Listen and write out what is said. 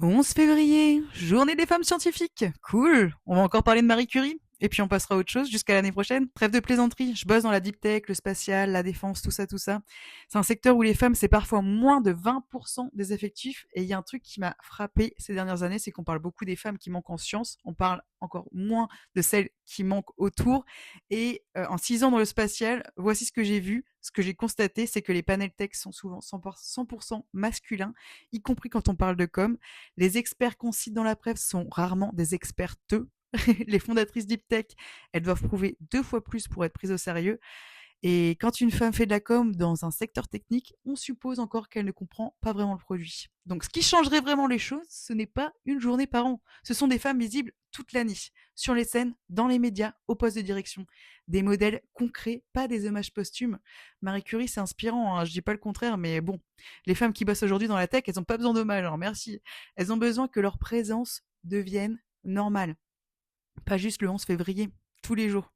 11 février, journée des femmes scientifiques. Cool. On va encore parler de Marie Curie. Et puis on passera à autre chose jusqu'à l'année prochaine. Trêve de plaisanterie. Je bosse dans la deep tech, le spatial, la défense, tout ça, tout ça. C'est un secteur où les femmes, c'est parfois moins de 20% des effectifs. Et il y a un truc qui m'a frappé ces dernières années, c'est qu'on parle beaucoup des femmes qui manquent en sciences. On parle encore moins de celles qui manquent autour. Et en 6 ans dans le spatial, voici ce que j'ai vu. Ce que j'ai constaté, c'est que les panels tech sont souvent 100% masculins, y compris quand on parle de com. Les experts qu'on cite dans la presse sont rarement des expertes. Les fondatrices Deep Tech, elles doivent prouver 2 fois plus pour être prises au sérieux. Et quand une femme fait de la com dans un secteur technique, on suppose encore qu'elle ne comprend pas vraiment le produit. Donc ce qui changerait vraiment les choses, ce n'est pas une journée par an. Ce sont des femmes visibles toute l'année, sur les scènes, dans les médias, au poste de direction. Des modèles concrets, pas des hommages posthumes. Marie Curie, c'est inspirant, hein, je dis pas le contraire, mais bon, les femmes qui bossent aujourd'hui dans la tech, elles n'ont pas besoin d'hommages, alors merci. Elles ont besoin que leur présence devienne normale. Pas juste le 11 février, tous les jours.